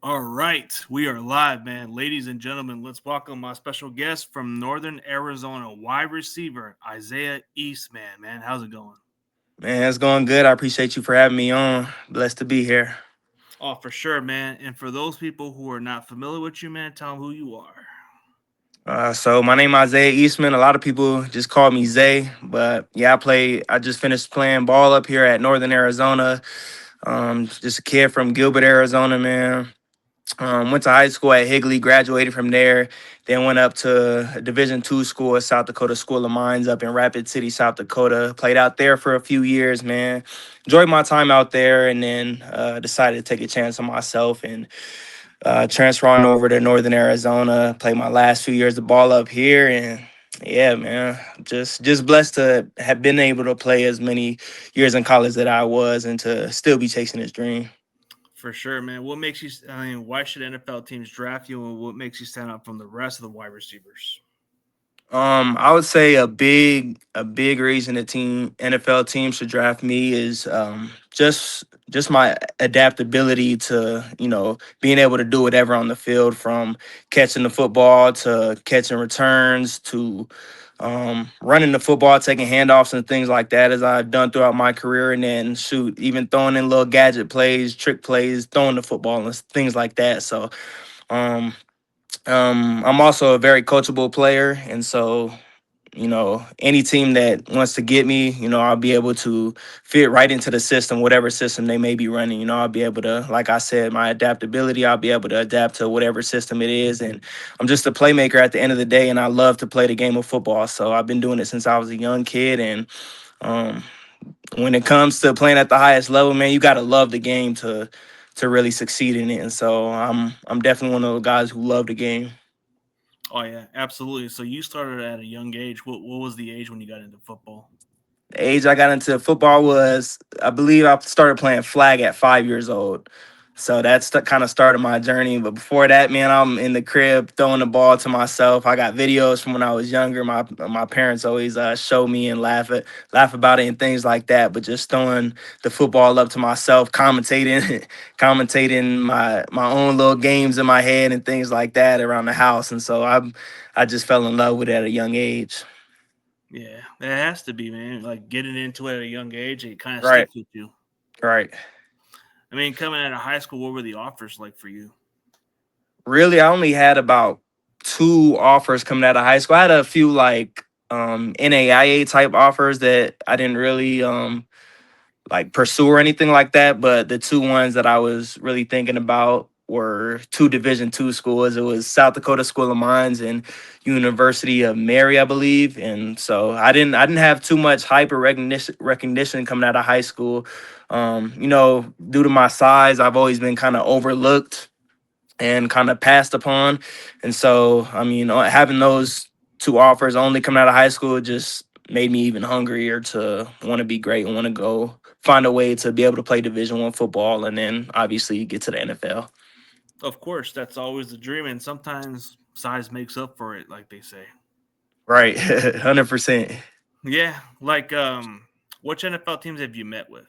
All right, we are live, man. Ladies and gentlemen, let's welcome my special guest from Northern Arizona, wide receiver Isaiah Eastman. Man, how's it going? Man, it's going good. I appreciate you for having me on. Blessed to be here. Oh, for sure, man. And for those people who are not familiar with you, man, tell them who you are. So my name is Isaiah Eastman. A lot of people just call me Zay, but yeah, I just finished playing ball up here at Northern Arizona. Just a kid from Gilbert, Arizona, man. Went to high school at Higley, graduated from there, then went up to a Division II school at South Dakota School of Mines up in Rapid City, South Dakota. Played out there for a few years, man. Enjoyed my time out there, and then decided to take a chance on myself and transfer on over to Northern Arizona. Played my last few years of ball up here, and yeah, man, just blessed to have been able to play as many years in college that I was, and to still be chasing this dream. For sure, man. What makes you, why should NFL teams draft you and what makes you stand out from the rest of the wide receivers? I would say a big reason the team NFL teams should draft me is just my adaptability to being able to do whatever on the field, from catching the football to catching returns to running the football, taking handoffs and things like that, as I've done throughout my career, and then shoot, even throwing in little gadget plays, trick plays, throwing the football and things like that. So um, I'm also a very coachable player, and so any team that wants to get me, I'll be able to fit right into the system, whatever system they may be running. I'll be able to, like I said, my adaptability, I'll be able to adapt to whatever system it is. And I'm just a playmaker at the end of the day, and I love to play the game of football. So I've been doing it since I was a young kid. And um, when it comes to playing at the highest level, man, you got to love the game to really succeed in it. And so I'm definitely one of those guys who love the game. Oh, yeah, absolutely. So you started at a young age. What was the age when you got into football? The age I got into football was, I believe, I started playing flag at 5 years old. So that's kind of started my journey. But before that, man, I'm in the crib throwing the ball to myself. I got videos from when I was younger. My parents always show me and laugh about it and things like that. But just throwing the football up to myself, commentating, commentating my own little games in my head and things like that around the house. And so I just fell in love with it at a young age. Yeah, it has to be, man. Like getting into it at a young age, it kind of Right, sticks with you. right. I mean, coming out of high school, what were the offers like for you? Really, I only had about two offers coming out of high school. I had a few like NAIA type offers that I didn't really like pursue or anything like that. But the two ones that I was really thinking about were two Division II schools. It was South Dakota School of Mines and University of Mary, I believe. And so I didn't have too much hype or recognition coming out of high school. Due to my size, I've always been kind of overlooked and kind of passed upon. And so, I mean, having those two offers only coming out of high school just made me even hungrier to want to be great and want to go find a way to be able to play Division I football, and then obviously get to the NFL. Of course, that's always the dream, and sometimes size makes up for it, like they say. Right, 100%. Yeah, like which NFL teams have you met with?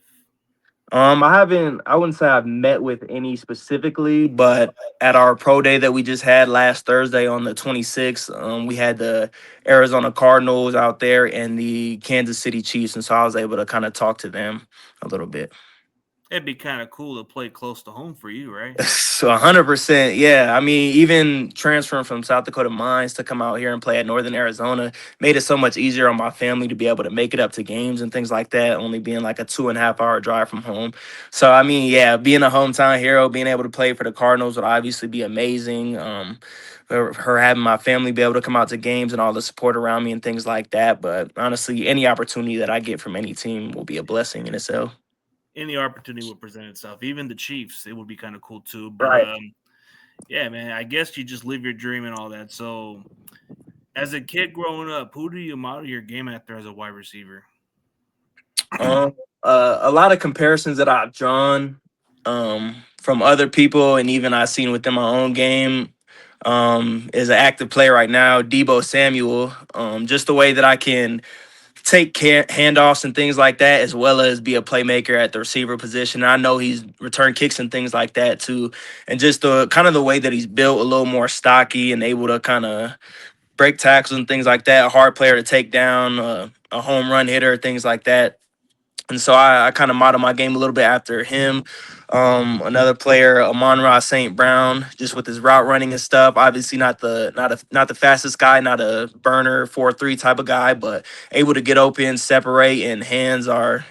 I wouldn't say I've met with any specifically, but at our pro day that we just had last Thursday on the 26th, we had the Arizona Cardinals out there and the Kansas City Chiefs. And so I was able to kind of talk to them a little bit. It'd be kind of cool to play close to home for you, right? So 100%, yeah. I mean, even transferring from South Dakota Mines to come out here and play at Northern Arizona made it so much easier on my family to be able to make it up to games and things like that, only being like a 2.5 hour drive from home. So I mean, yeah, being a hometown hero, being able to play for the Cardinals would obviously be amazing. Her having my family be able to come out to games and all the support around me and things like that. But honestly, any opportunity that I get from any team will be a blessing in itself. Any opportunity will present itself. Even the Chiefs, it would be kind of cool too. But Right. yeah, man, I guess you just live your dream and all that. So, as a kid growing up, who do you model your game after as a wide receiver? Um, a lot of comparisons that I've drawn from other people, and even I've seen within my own game, is an active player right now, Debo Samuel. Just the way that I can take handoffs and things like that, as well as be a playmaker at the receiver position. And I know he's return kicks and things like that too. And just the kind of the way that he's built, a little more stocky and able to kind of break tackles and things like that. A hard player to take down, a home run hitter, things like that. And so I kind of model my game a little bit after him. Another player, Amon-Ra St. Brown, just with his route running and stuff. Obviously, not the fastest guy, not a burner 4-3 type of guy, but able to get open, separate, and hands are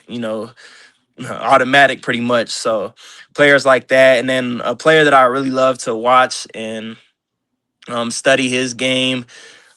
automatic pretty much. So players like that, and then a player that I really love to watch and study his game,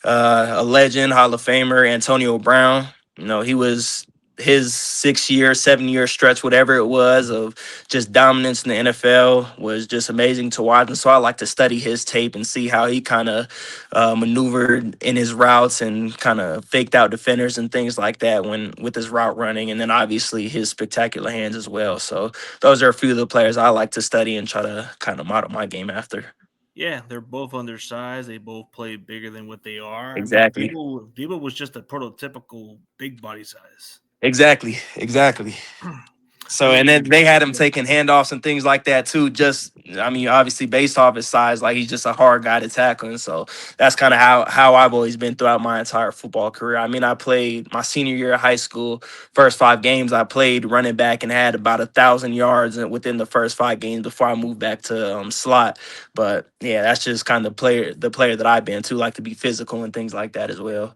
a legend, Hall of Famer, Antonio Brown. He was his 6 year, 7 year stretch, whatever it was, of just dominance in the NFL was just amazing to watch. And so I like to study his tape and see how he kind of maneuvered in his routes and kind of faked out defenders and things like that when with his route running. And then obviously his spectacular hands as well. So those are a few of the players I like to study and try to kind of model my game after. Yeah, they're both undersized. They both play bigger than what they are. I mean, Exactly. Debo was just a prototypical big body size. Exactly. Exactly. I So, and then mean, they had him taking handoffs and things like that too. Just, I mean, obviously based off his size, like he's just a hard guy to tackle. And so that's kind of how I've always been throughout my entire football career. I mean, I played my senior year of high school, first 5 games I played running back and had about 1,000 yards within the first 5 games before I moved back to slot. But yeah, that's just kind of the player that I've been to, like to be physical and things like that as well.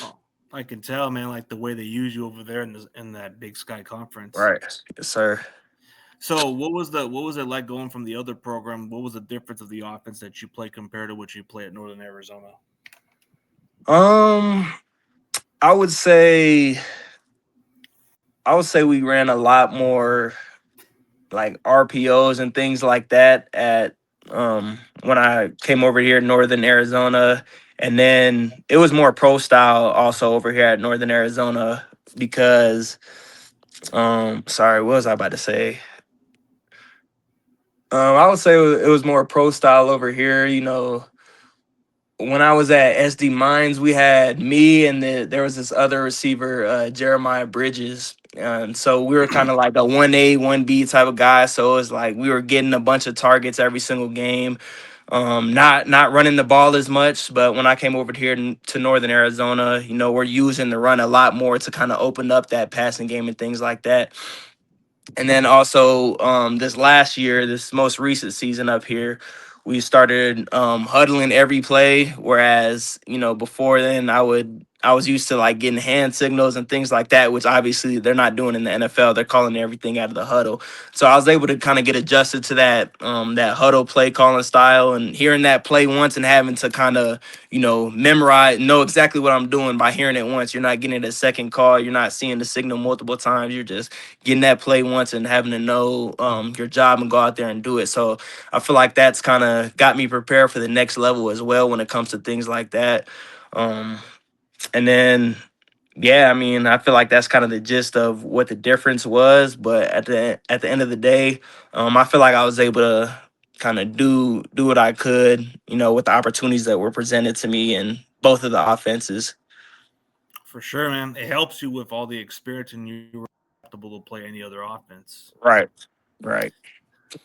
oh, I can tell, man, like the way they use you over there in that Big Sky conference. Right. Yes, sir. So, what was it like going from the other program? What was the difference of the offense that you play compared to what you play at Northern Arizona? Um, I would say I would say we ran a lot more like RPOs and things like that at when I came over here in Northern Arizona, and then it was more pro style also over here at Northern Arizona because sorry, what was I about to say? I would say it was more pro style over here. When I was at SD Mines, we had me and there was this other receiver, Jeremiah Bridges. And so we were kind of like a 1A, 1B type of guy. So it was like we were getting a bunch of targets every single game. Not running the ball as much, but when I came over here to Northern Arizona, we're using the run a lot more to kind of open up that passing game and things like that. And then also this last year, this most recent season up here, we started huddling every play. Whereas before then, I was used to like getting hand signals and things like that, which obviously they're not doing in the NFL. They're calling everything out of the huddle. So I was able to kind of get adjusted to that huddle play calling style, and hearing that play once and having to kind of memorize, know exactly what I'm doing by hearing it once. You're not getting a second call. You're not seeing the signal multiple times. You're just getting that play once and having to know your job and go out there and do it. So I feel like that's kind of got me prepared for the next level as well when it comes to things like that. Um, and then, yeah, I mean, I feel like that's kind of the gist of what the difference was. But at the end of the day, I feel like I was able to kind of do what I could, with the opportunities that were presented to me in both of the offenses. For sure, man. It helps you with all the experience, and you were adaptable to play any other offense. Right. Right.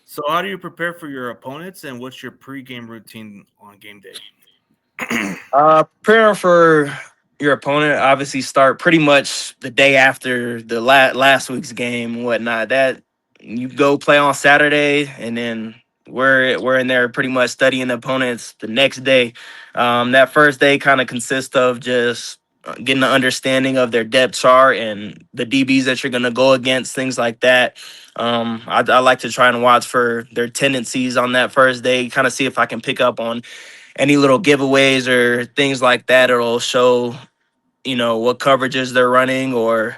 So, how do you prepare for your opponents, and what's your pregame routine on game day? Preparing for your opponent, obviously start pretty much the day after the last week's game and whatnot. That you go play on Saturday, and then we're in there pretty much studying the opponents the next day. That first day kind of consists of just getting an understanding of their depth chart and the DBs that you're gonna go against, things like that. I like to try and watch for their tendencies on that first day, kind of see if I can pick up on any little giveaways or things like that. It'll show, what coverages they're running, or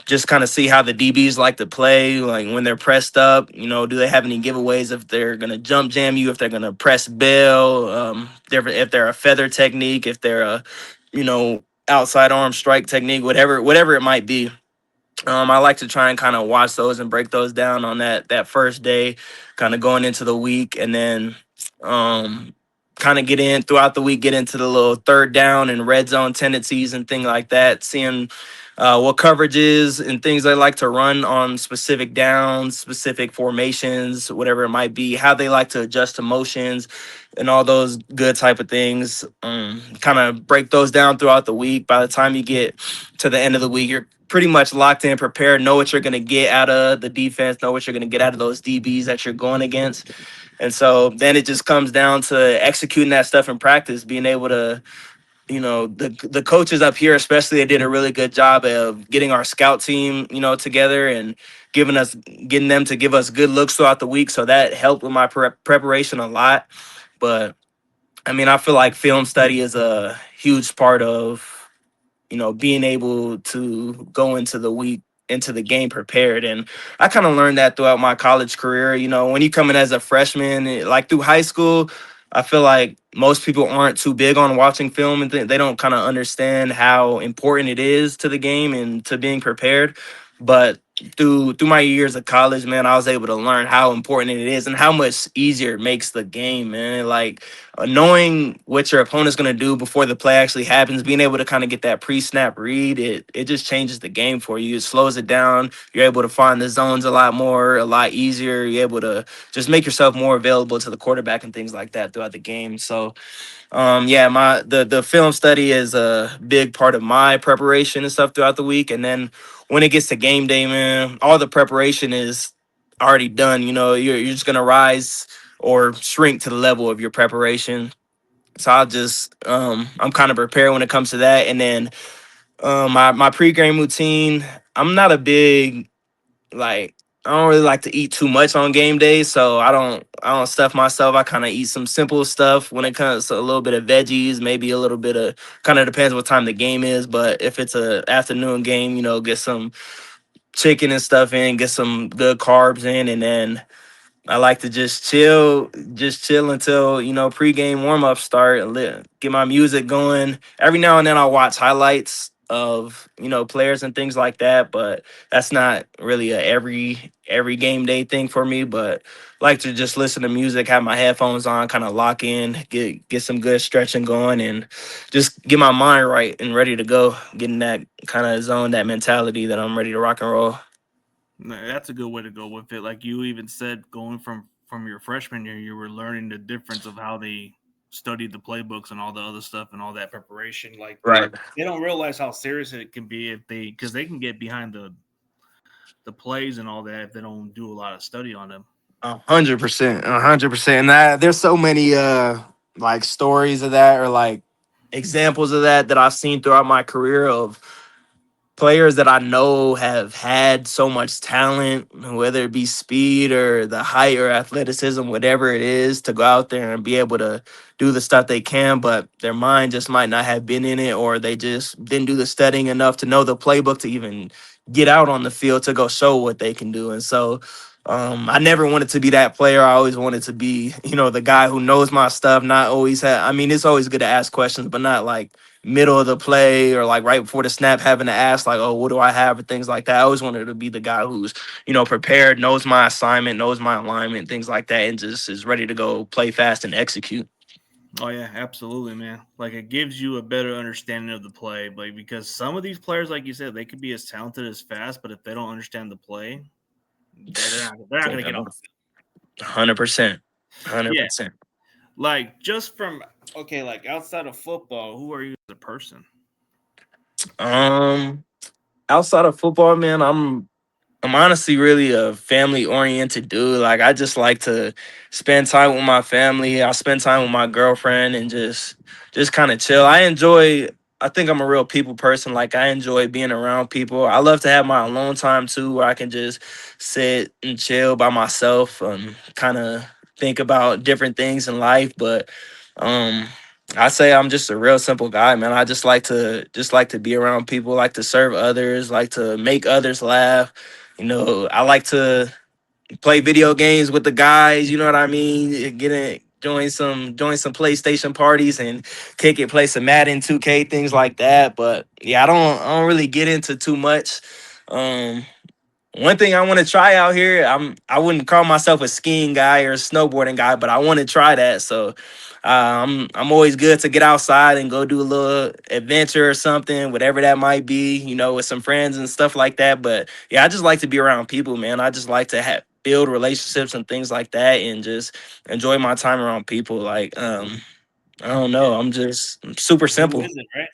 just kind of see how the DBs like to play. Like when they're pressed up, do they have any giveaways if they're going to jump jam you, if they're going to press bail, if they're a feather technique, if they're a, outside arm strike technique, whatever it might be. I like to try and kind of watch those and break those down on that first day, kind of going into the week, and then um, kind of get in throughout the week, get into the little third down and red zone tendencies and things like that, seeing what coverages and things they like to run on specific downs, specific formations, whatever it might be, how they like to adjust to motions and all those good type of things. Kind of break those down throughout the week. By the time you get to the end of the week, you're pretty much locked in, prepared, know what you're going to get out of the defense, know what you're going to get out of those DBs that you're going against. And so then it just comes down to executing that stuff in practice, being able to, the coaches up here especially, they did a really good job of getting our scout team, together and getting them to give us good looks throughout the week. So that helped with my preparation a lot. But I mean, I feel like film study is a huge part of being able to go into the week, into the game prepared. And I kind of learned that throughout my college career. When you come in as a freshman, like through high school, I feel like most people aren't too big on watching film and they don't kind of understand how important it is to the game and to being prepared. But through my years of college, man, I was able to learn how important it is and how much easier it makes the game, man. Like knowing what your opponent's going to do before the play actually happens, being able to kind of get that pre-snap read, it just changes the game for you. It slows it down. You're able to find the zones a lot more, a lot easier. You're able to just make yourself more available to the quarterback and things like that throughout the game. So yeah, the film study is a big part of my preparation and stuff throughout the week. And then when it gets to game day, man, all the preparation is already done. You're just gonna rise or shrink to the level of your preparation. So I'm kind of prepared when it comes to that. And then my pregame routine, I'm not a big, like, I don't really like to eat too much on game days, so I don't stuff myself. I kind of eat some simple stuff when it comes to a little bit of veggies, maybe a little bit of, kind of depends what time the game is. But if it's a afternoon game, get some chicken and stuff in, get some good carbs in, and then I like to just chill until pregame warm up start. Get my music going. Every now and then I'll watch highlights of players and things like that, but that's not really a every game day thing for me. But I like to just listen to music, have my headphones on, kind of lock in, get some good stretching going, and just get my mind right and ready to go. Getting that kind of zone, that mentality that I'm ready to rock and roll. That's a good way to go with it. Like you even said, going from your freshman year, you were learning the difference of how they studied the playbooks and all the other stuff and all that preparation. Like Right. they don't realize how serious it can be if they because they can get behind the plays and all that if they don't do a lot of study on them. 100%, 100%. And there's so many like stories of that or like examples of that I've seen throughout my career of players that I know have had so much talent, whether it be speed or the height or athleticism, whatever it is, to go out there and be able to do the stuff they can, but their mind just might not have been in it, or they just didn't do the studying enough to know the playbook to even get out on the field to go show what they can do. And so I never wanted to be that player. I always wanted to be, the guy who knows my stuff, not always I mean, it's always good to ask questions, but not like middle of the play or like right before the snap having to ask like, oh, what do I have or things like that. I always wanted to be the guy who's prepared, knows my assignment, knows my alignment, things like that, and just is ready to go play fast and execute. Oh yeah, absolutely, man. Like it gives you a better understanding of the play, like because some of these players, like you said, they could be as talented as fast, but if they don't understand the play, they're not going to get on the field. 100%, Yeah, 100%. like just from okay, like outside of football, who are you as a person? um Outside of football, man, I'm honestly really a family oriented dude. Like I just like to spend time with my family. I spend time with my girlfriend and just kind of chill. I think I'm a real people person. Like I enjoy being around people. I love to have my alone time too, where I can just sit and chill by myself and kind of think about different things in life. But um I say I'm just a real simple guy, man. I just like to be around people, like to serve others, like to make others laugh. I like to play video games with the guys. You know what I mean? Join some PlayStation parties and kick it, play some Madden 2K, things like that. But yeah, I don't really get into too much. Um, One thing I want to try out here, I wouldn't call myself a skiing guy or a snowboarding guy, but I want to try that. So I'm always good to get outside and go do a little adventure or something, whatever that might be, with some friends and stuff like that. But yeah, I just like to be around people, man. I just like to build relationships and things like that, and just enjoy my time around people. Like I don't know, Yeah, I'm super who simple, isn't, right?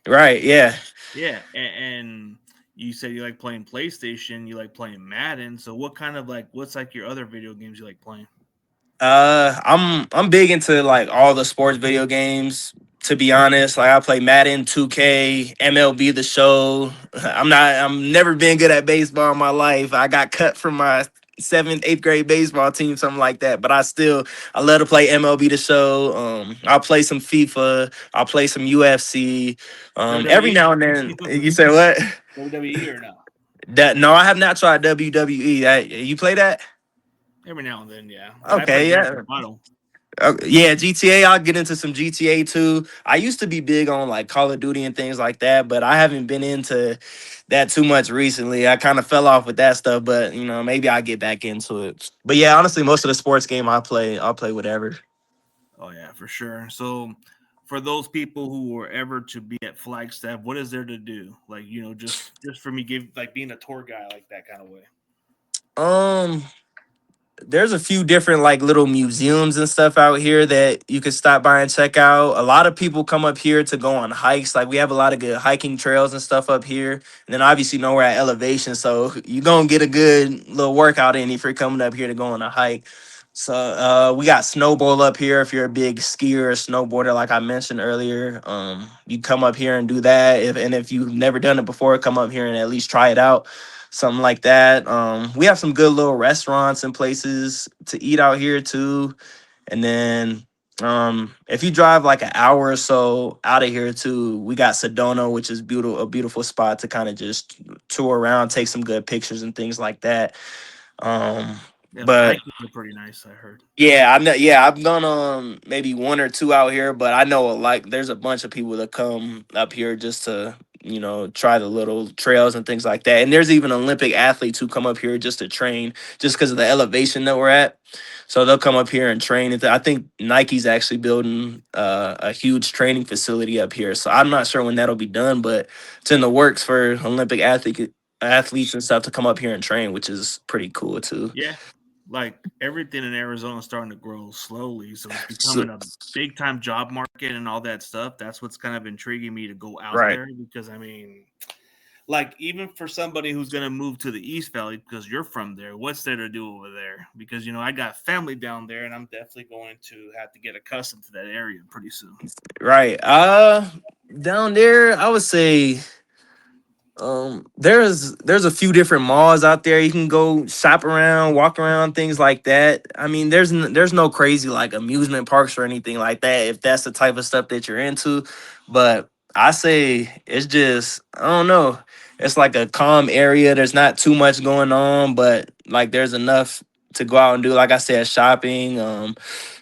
right? Yeah. Yeah, and you said you like playing PlayStation, you like playing Madden. So what kind of like what's like your other video games you like playing? I'm big into like all the sports video games. To be honest, like I play Madden, 2K, MLB The Show. I'm never been good at baseball in my life. I got cut from my seventh, eighth grade baseball team, something like that. But I love to play MLB The Show. I'll play some FIFA. I'll play some UFC. Every WWE? now and then. You say what? WWE or no? That no, I have not tried WWE. You play that? Every now and then, yeah. And I play Okay, Grand yeah. Theft Auto. Yeah, GTA. I'll get into some GTA too. I used to be big on like Call of Duty and things like that, but I haven't been into that too much recently. I kind of fell off with that stuff, but maybe I'll get back into it. But yeah, honestly, most of the sports game I'll play whatever. Oh yeah, for sure. So for those people who were ever to be at Flagstaff, what is there to do? Like, just for me give like being a tour guy like that kind of way. Um, there's a few different like little museums and stuff out here that you could stop by and check out. A lot of people come up here to go on hikes. Like we have a lot of good hiking trails and stuff up here. And then obviously we're at elevation, so you're gonna get a good little workout in if you're coming up here to go on a hike. So we got snowball up here if you're a big skier or snowboarder, like I mentioned earlier. You come up here and do that. If you've never done it before, come up here and at least try it out, something like that. We have some good little restaurants and places to eat out here too. And then if you drive like an hour or so out of here too, we got Sedona, which is a beautiful spot to kind of just tour around, take some good pictures and things like that. Um, Yeah, the but hikes are pretty nice, I heard. yeah, I know. Yeah, I've done maybe one or two out here, but I know like there's a bunch of people that come up here just to try the little trails and things like that. And there's even Olympic athletes who come up here just to train, just because of the elevation that we're at. So they'll come up here and train. I think Nike's actually building a huge training facility up here. So I'm not sure when that'll be done, but it's in the works for athletes and stuff to come up here and train, which is pretty cool too. Yeah. Like everything in Arizona is starting to grow slowly, so it's So, becoming a big time job market and all that stuff. That's what's kind of intriguing me to go out right. there because I mean, like even for somebody who's going to move to the East Valley because you're from there, what's there to do over there? Because I got family down there, and I'm definitely going to have to get accustomed to that area pretty soon. Right. Down there, I would say there's a few different malls out there you can go shop around, walk around, things like that. I mean, there's no crazy like amusement parks or anything like that if that's the type of stuff that you're into. But I say it's just I don't know. It's like a calm area. There's not too much going on, but like there's enough to go out and do. Like I said, shopping.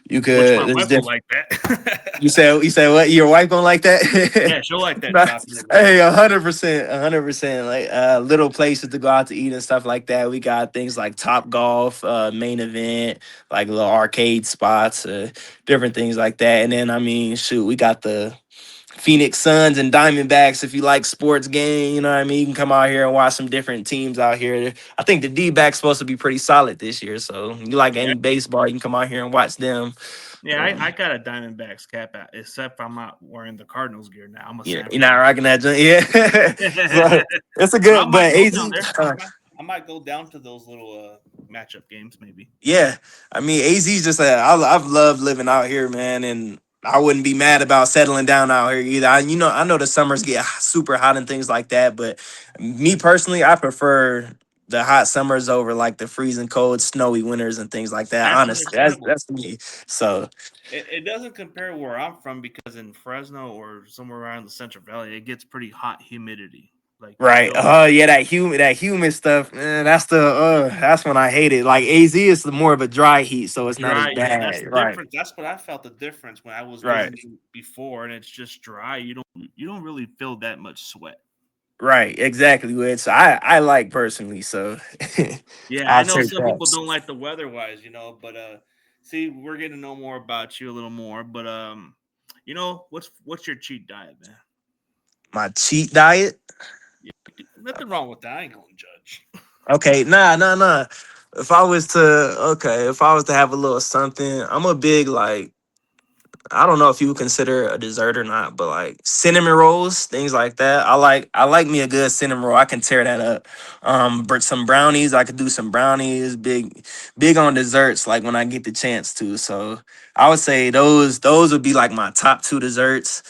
You Which my could. There's wife will different. like that. You said what? Your wife gonna like that? Yeah, she'll like that Nah, shopping hey, adventure. 100%, 100%. Like little places to go out to eat and stuff like that. We got things like Top Golf, Main Event, like little arcade spots, different things like that. And then I mean, shoot, we got the Phoenix Suns and Diamondbacks. If you like sports game, you know what I mean. You can come out here and watch some different teams out here. I think the D-backs supposed to be pretty solid this year. So you like Yeah, any baseball, you can come out here and watch them. yeah. I Um, got a Diamondbacks cap out, except I'm not wearing the Cardinals gear now. I'm a Yeah, you're Sanford. not rocking that joint. Yeah. So it's a But I good, might but go down AZ, there. I might go down to those little matchup games, maybe. yeah. I mean, AZ's just I've loved living out here, man, and I wouldn't be mad about settling down out here either. I know the summers get super hot and things like that, but me personally, I prefer the hot summers over like the freezing cold, snowy winters and things like that. That's Honestly, understandable. that's me. So It doesn't compare where I'm from because in Fresno or somewhere around the Central Valley, it gets pretty hot humidity. Like you right. go Yeah, that humid stuff, man, that's when I hate it. Like AZ is more of a dry heat, so it's not as dry. Yeah, that's bad. the Right. difference. That's what I felt the difference when I was Right. visiting before, and it's just dry. You don't really feel that much sweat. Right, exactly. Which I like personally, so Yeah, I I'll know take some people that. don't like the weather wise, but see, we're getting to know more about you a little more. But what's your cheat diet, man? My cheat diet. Yeah, nothing wrong with that. I ain't gonna judge. Okay, nah. If I was to have a little something, I'm a big like I don't know if you would consider it a dessert or not, but like cinnamon rolls, things like that. I like me a good cinnamon roll. I can tear that up. But some brownies, I could do some brownies. Big on desserts. Like when I get the chance to. So I would say those would be like my top two desserts.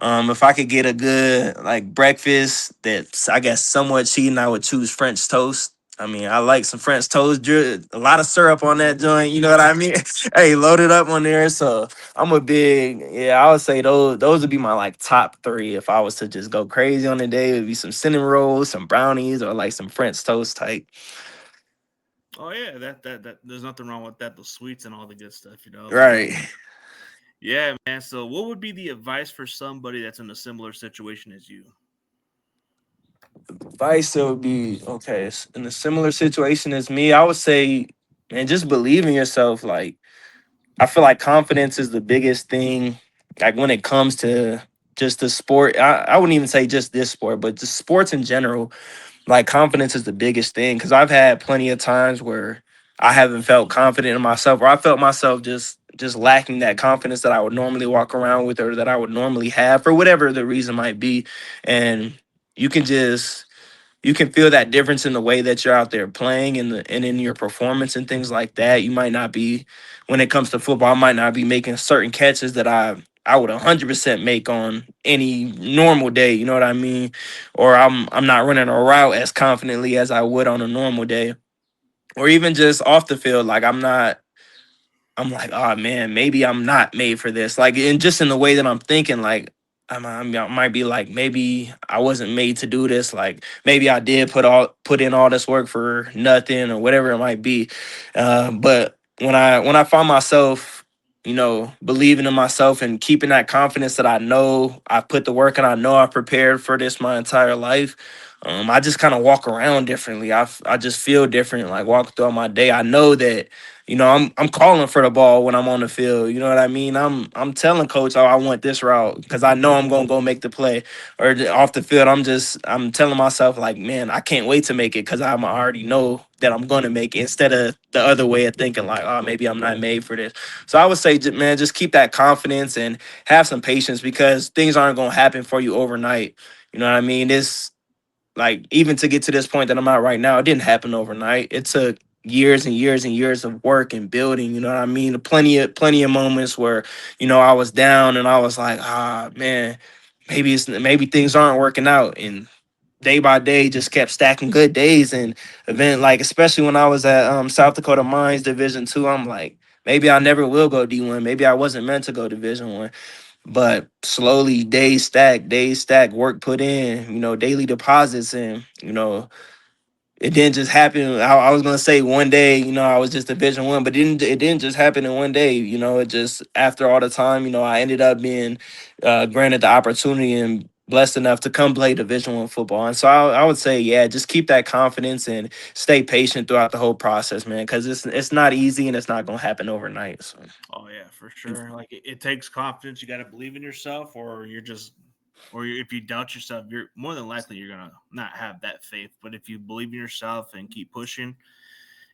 If I could get a good like breakfast that's I guess somewhat cheating, I would choose French toast. I mean, I like some French toast. A lot of syrup on that joint. You know what I mean? Hey, load it up on there. So I'm a big, yeah, I would say those would be my like top three if I was to just go crazy on the day. It would be some cinnamon rolls, some brownies, or like some French toast type. Oh yeah, that there's nothing wrong with that. The sweets and all the good stuff. But Right. yeah, man. So what would be the advice for somebody that's in a similar situation as you? Advice that would be okay. In a similar situation as me, I would say, man, just believe in yourself. Like I feel like confidence is the biggest thing. Like when it comes to just the sport, I wouldn't even say just this sport, but just sports in general. Like confidence is the biggest thing because I've had plenty of times where I haven't felt confident in myself, or I felt myself just lacking that confidence that I would normally walk around with, or that I would normally have for whatever the reason might be. And you can just you can feel that difference in the way that you're out there playing and in your performance and things like that. You might not be when it comes to football, I might not be making certain catches that I would 100% make on any normal day, you know what I mean? Or I'm not running a route as confidently as I would on a normal day. Or even just off the field like I'm like, oh man, maybe I'm not made for this. Like, and just in the way that I'm thinking, like, I might be like, maybe I wasn't made to do this. Like, maybe I did put in all this work for nothing or whatever it might be. But when I find myself, believing in myself and keeping that confidence that I know I put the work and I know I prepared for this my entire life. I just kind of walk around differently. I just feel different. Like walk throughout my day. I know that I'm calling for the ball when I'm on the field. You know what I mean? I'm telling coach, oh, I want this route because I know I'm gonna go make the play. Or off the field, I'm telling myself like, man, I can't wait to make it because I already know that I'm gonna make it instead of the other way of thinking like, oh, maybe I'm not made for this. So I would say, man, just keep that confidence and have some patience because things aren't gonna happen for you overnight. You know what I mean? This like even to get to this point that I'm at right now, it didn't happen overnight. It took years and years and years of work and building. You know what I mean? Plenty of moments where I was down and I was like, ah man, maybe things aren't working out. And day by day, just kept stacking good days. And event like especially when I was at South Dakota Mines Division 2, I'm like. Maybe I never will go D1. Maybe I wasn't meant to go Division 1, but slowly days stack, work put in, daily deposits, and it didn't just happen. I was gonna say one day, I was just Division 1, but it didn't just happen in one day. It just after all the time, I ended up being granted the opportunity and blessed enough to come play Division 1 football. And so I would say, yeah, just keep that confidence and stay patient throughout the whole process, man, because it's not easy and it's not gonna happen overnight. So Oh yeah, for sure. Like it takes confidence. You got to believe in yourself, or if you doubt yourself, you're more than likely you're gonna not have that faith. But if you believe in yourself and keep pushing,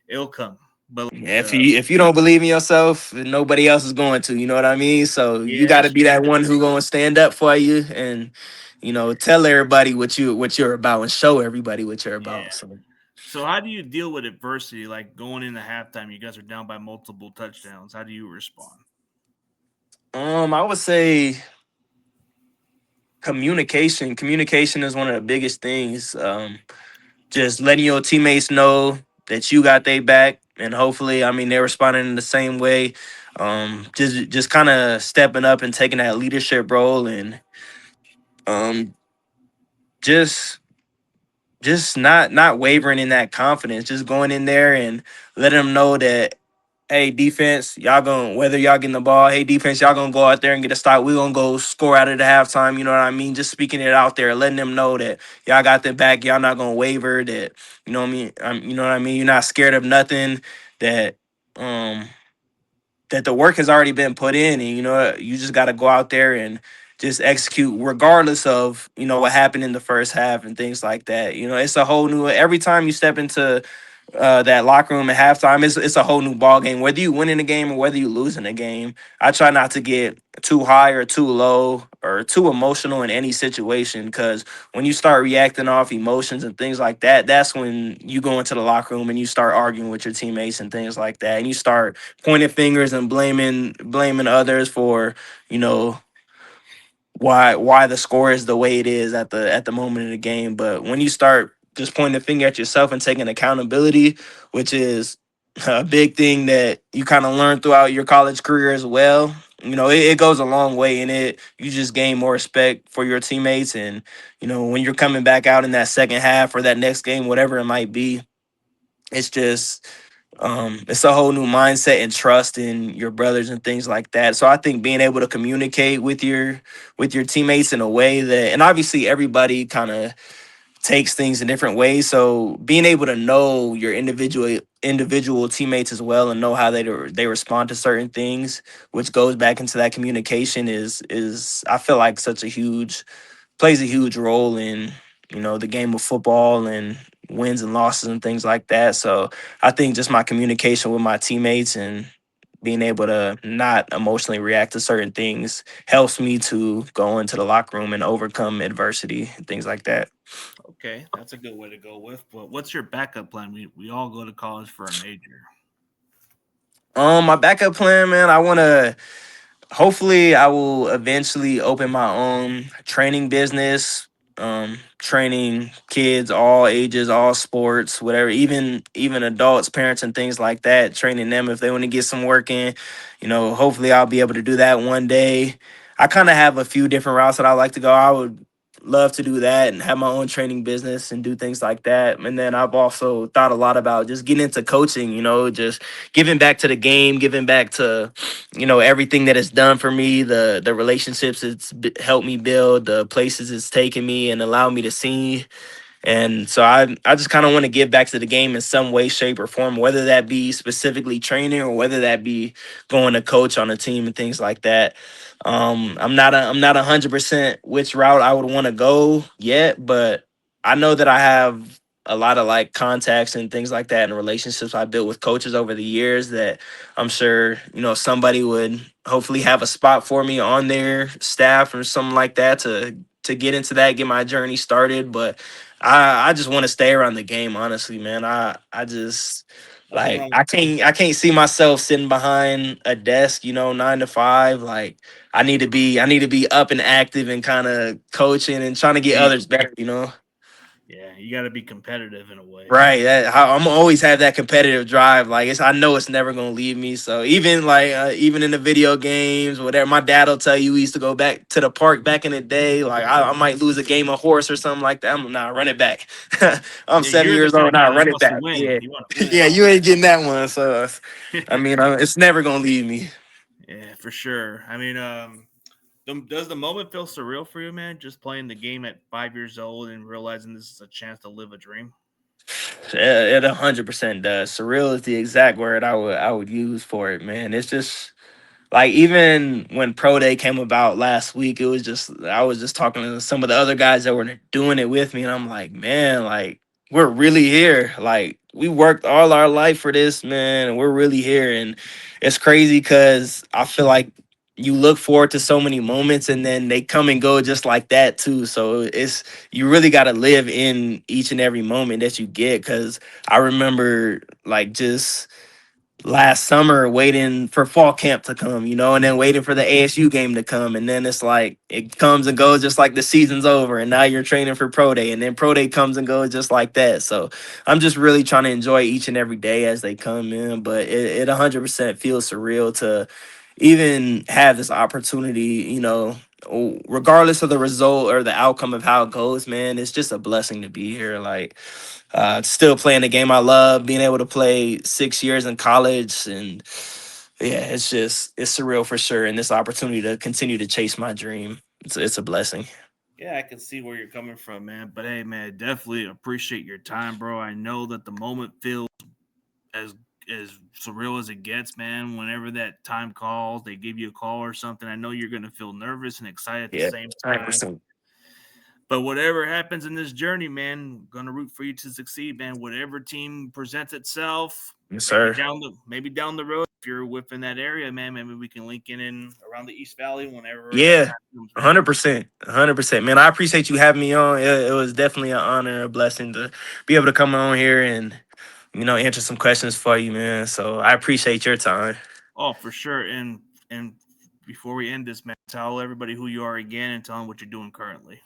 it'll come. But yeah, if you don't believe in yourself, nobody else is going to. You know what I mean? So you yeah, got to that's be that true. one who gonna stand up for you and tell everybody what you're about and show everybody what you're about. Yeah. So So how do you deal with adversity? Like going into halftime, you guys are down by multiple touchdowns. How do you respond? I would say communication. Communication is one of the biggest things. Just letting your teammates know that you got their back, and hopefully, I mean, they're responding in the same way. Just kind of stepping up and taking that leadership role and um just not wavering in that confidence, just going in there and letting them know that hey defense, y'all gonna whether y'all getting the ball, hey defense, y'all gonna go out there and get a stop. We gonna go score out of the halftime. You know what I mean? Just speaking it out there, letting them know that y'all got their back. Y'all not gonna waver. That you know what I mean. You know what I mean. You're not scared of nothing. That um that the work has already been put in, and you know you just got to go out there and just execute regardless of what happened in the first half and things like that. It's a whole new every time you step into that locker room at halftime. It's a whole new ball game, whether you win in a game or whether you lose in a game. I try not to get too high or too low or too emotional in any situation, because when you start reacting off emotions and things like that, that's when you go into the locker room and you start arguing with your teammates and things like that, and you start pointing fingers and blaming others for you know why the score is the way it is at the moment of the game. But when you start just pointing the finger at yourself and taking accountability, which is a big thing that you kind of learn throughout your college career as well, it goes a long way in it. You just gain more respect for your teammates, and when you're coming back out in that second half or that next game, whatever it might be, it's just it's a whole new mindset and trust in your brothers and things like that. So I think being able to communicate with your teammates in a way that, and obviously everybody kind of takes things in different ways. So being able to know your individual teammates as well and know how they respond to certain things, which goes back into that communication, is I feel like such a huge plays a huge role in the game of football and wins and losses and things like that. So I think just my communication with my teammates and being able to not emotionally react to certain things helps me to go into the locker room and overcome adversity and things like that. Okay, that's a good way to go with. But what's your backup plan? We all go to college for a major. My backup plan, man, I want to hopefully I will eventually open my own training business, training kids all ages, all sports, whatever, even adults, parents and things like that, training them if they want to get some work in. Hopefully I'll be able to do that one day. I kind of have a few different routes that I like to go. I would love to do that and have my own training business and do things like that. And then I've also thought a lot about just getting into coaching, just giving back to the game, giving back to everything that it's done for me, the relationships helped me build, the places it's taken me and allowed me to see. And so I just kind of want to give back to the game in some way, shape, or form, whether that be specifically training or whether that be going to coach on a team and things like that. I'm not 100% which route I would want to go yet, but I know that I have a lot of like contacts and things like that and relationships I built with coaches over the years that I'm sure somebody would hopefully have a spot for me on their staff or something like that to get into that, get my journey started. But I just want to stay around the game, honestly, man. I just Nothing like wrong with that. I can't see myself sitting behind a desk, 9 to 5. Like I need to be up and active and kind of coaching and trying to get Be others better. Yeah, you got to be competitive in a way. Right. I'm always have that competitive drive. Like I know it's never gonna leave me. So even like even in the video games, whatever, my dad will tell you we used to go back to the park back in the day. Like I might lose a game of horse or something like that. I'm not run it back. I'm Yeah, 7 you're the years old. type guy Now that run it wants to back. win. Yeah, You want to yeah. win. You ain't getting that one. So I mean, it's never gonna leave me. Yeah, for sure. I mean, does the moment feel surreal for you, man? Just playing the game at 5 years old and realizing this is a chance to live a dream. It 100% does. Surreal is the exact word I would use for it, man. It's just like even when Pro Day came about last week, it was just I was just talking to some of the other guys that were doing it with me, and I'm like, man, like we're really here. Like we worked all our life for this, man, and we're really here. And it's crazy because I feel like you look forward to so many moments and then they come and go just like that too. So it's you really got to live in each and every moment that you get. Because I remember like just last summer waiting for fall camp to come, and then waiting for the ASU game to come. And then it's like it comes and goes just like the season's over. And now you're training for Pro Day. And then Pro Day comes and goes just like that. So I'm just really trying to enjoy each and every day as they come in. But it 100% feels surreal to even have this opportunity, regardless of the result or the outcome of how it goes, man, it's just a blessing to be here. Like, still playing the game I love, being able to play 6 years in college, and yeah, it's surreal for sure. And this opportunity to continue to chase my dream, it's a blessing. Yeah, I can see where you're coming from, man. But hey, man, definitely appreciate your time, bro. I know that the moment feels as as surreal as it gets, man. Whenever that time calls, they give you a call or something. I know you're gonna feel nervous and excited at the Yeah, same time. 100%. But whatever happens in this journey, man, gonna root for you to succeed, man. Whatever team presents itself, Yes, sir. maybe down the road, if you're within that area, man, maybe we can link in around the East Valley whenever that Yeah, time comes, man. 100%, 100%. Man, I appreciate you having me on. It was definitely an honor, a blessing to be able to come on here and answer some questions for you, man. So I appreciate your time. Oh, for sure. And before we end this, man, tell everybody who you are again and tell them what you're doing currently.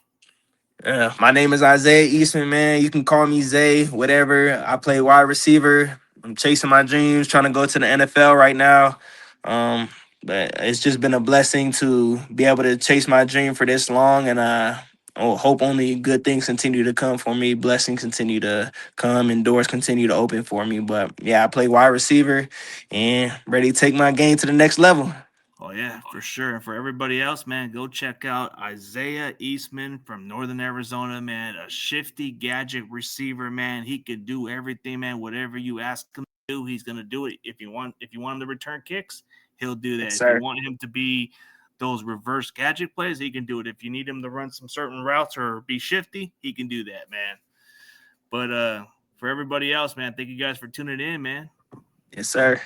My name is Isaiah Eastman, man. You can call me Zay, whatever. I play wide receiver. I'm chasing my dreams, trying to go to the NFL right now. Um, but it's just been a blessing to be able to chase my dream for this long, and I hope only good things continue to come for me. Blessings continue to come, and doors continue to open for me. But yeah, I play wide receiver and ready to take my game to the next level. Oh yeah, for sure. And for everybody else, man, go check out Isaiah Eastman from Northern Arizona, man. A shifty gadget receiver, man. He can do everything, man. Whatever you ask him to do, he's gonna do it. If you want him to return kicks, he'll do that. Yes, If you sir. want him to be those reverse gadget plays, he can do it. If you need him to run some certain routes or be shifty, he can do that, man. But for everybody else, man, thank you guys for tuning in, man. Yes, sir.